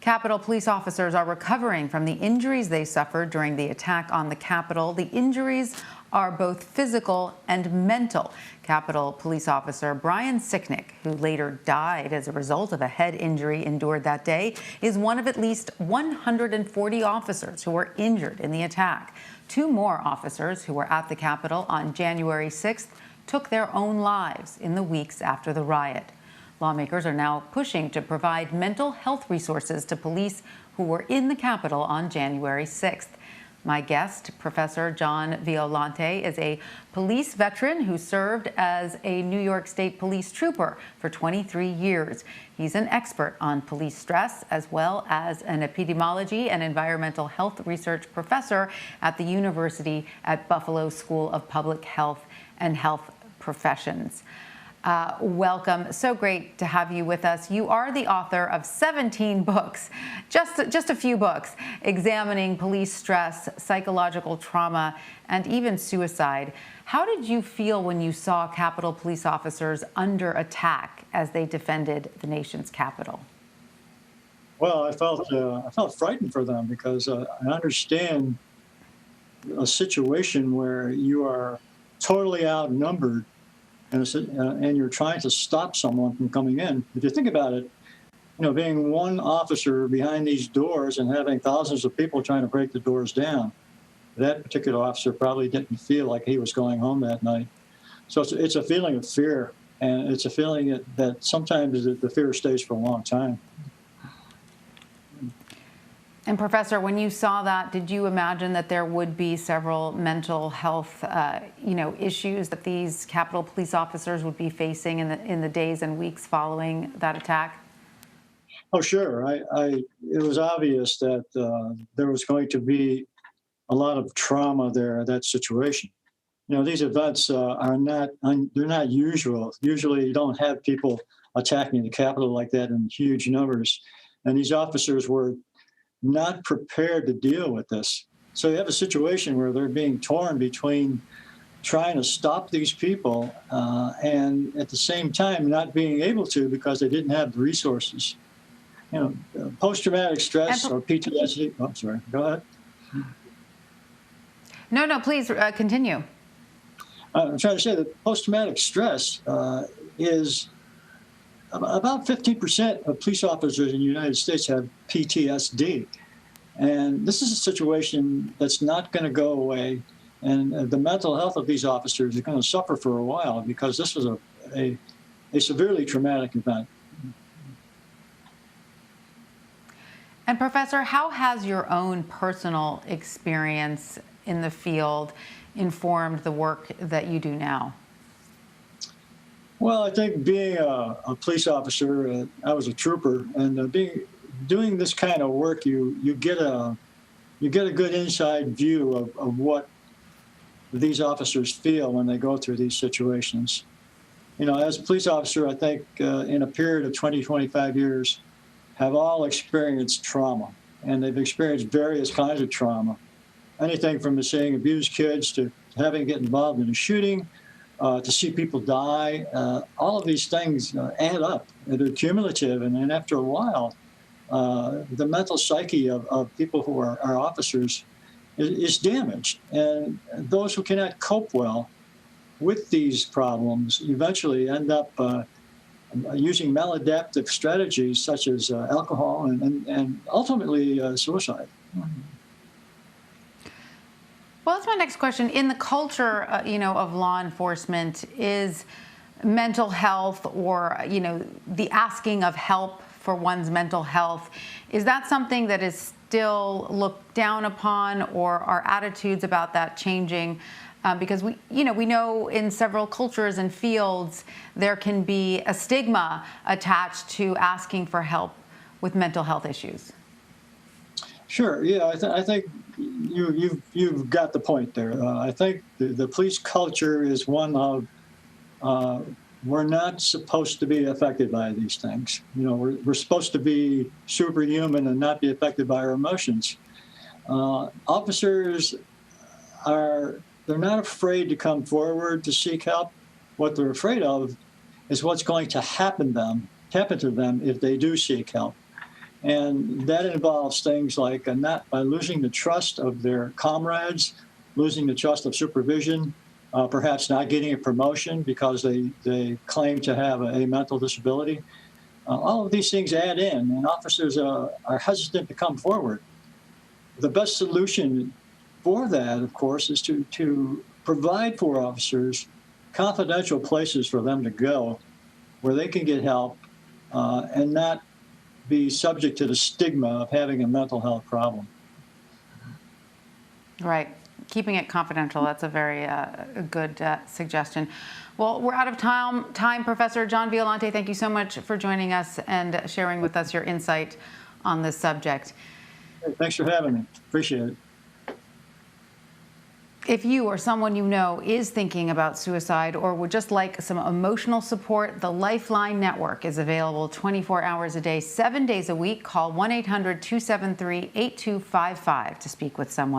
Capitol police officers are recovering from the injuries they suffered during the attack on the Capitol. The injuries are both physical and mental. Capitol police officer Brian Sicknick, who later died as a result of a head injury endured that day, is one of at least 140 officers who were injured in the attack. Two more officers who were at the Capitol on January 6th took their own lives in the weeks after the riot. Lawmakers are now pushing to provide mental health resources to police who were in the Capitol on January 6th. My guest, Professor John Violanti, is a police veteran who served as a New York State police trooper for 23 years. He's an expert on police stress, as well as an epidemiology and environmental health research professor at the University at Buffalo School of Public Health and Health Professions. Welcome. So great to have you with us. You are the author of 17 books, just a few books, examining police stress, psychological trauma, and even suicide. How did you feel when you saw Capitol police officers under attack as they defended the nation's Capitol? Well, I felt frightened for them because I understand a situation where you are totally outnumbered and you're trying to stop someone from coming in. If you think about it, being one officer behind these doors and having thousands of people trying to break the doors down, that particular officer probably didn't feel like he was going home that night. So it's a feeling of fear, and it's a feeling that sometimes the fear stays for a long time. And Professor, when you saw that, did you imagine that there would be several mental health, issues that these Capitol police officers would be facing in the days and weeks following that attack? Oh, sure. It was obvious that there was going to be a lot of trauma there, that situation. These events are they're not usual. Usually you don't have people attacking the Capitol like that in huge numbers. And these officers were not prepared to deal with this. So you have a situation where they're being torn between trying to stop these people and at the same time not being able to because they didn't have the resources. Post-traumatic stress or PTSD. Oh, I'm sorry. Go ahead. No, please continue. I'm trying to say that post-traumatic stress is about 15% of police officers in the United States have PTSD. And this is a situation that's not going to go away. And the mental health of these officers is going to suffer for a while because this was a severely traumatic event. And Professor, how has your own personal experience in the field informed the work that you do now? Well, I think being a police officer, I was a trooper, and doing this kind of work, you get a good inside view of what these officers feel when they go through these situations. As a police officer, I think in a period of 20, 25 years, have all experienced trauma, and they've experienced various kinds of trauma. Anything from seeing abused kids to having to get involved in a shooting, to see people die, all of these things add up. They're cumulative, and then after a while, the mental psyche of people who are officers is damaged. And those who cannot cope well with these problems eventually end up using maladaptive strategies such as alcohol and ultimately suicide. Well, that's my next question. In the culture, of law enforcement, is mental health or, the asking of help for one's mental health, is that something that is still looked down upon, or are attitudes about that changing? Because we know in several cultures and fields, there can be a stigma attached to asking for help with mental health issues. Sure. Yeah, I think you've got the point there. I think the police culture is one of we're not supposed to be affected by these things. We're supposed to be superhuman and not be affected by our emotions. Officers they're not afraid to come forward to seek help. What they're afraid of is what's going to happen to them if they do seek help. And that involves things like not by losing the trust of their comrades, losing the trust of supervision, perhaps not getting a promotion because they claim to have a mental disability. All of these things add in, and officers are hesitant to come forward. The best solution for that, of course, is to provide for officers confidential places for them to go where they can get help and not be subject to the stigma of having a mental health problem. Right. Keeping it confidential, that's a very good suggestion. Well, we're out of time. Professor John Violanti, thank you so much for joining us and sharing with us your insight on this subject. Thanks for having me. Appreciate it. If you or someone you know is thinking about suicide or would just like some emotional support, the Lifeline Network is available 24 hours a day, 7 days a week. Call 1-800-273-8255 to speak with someone.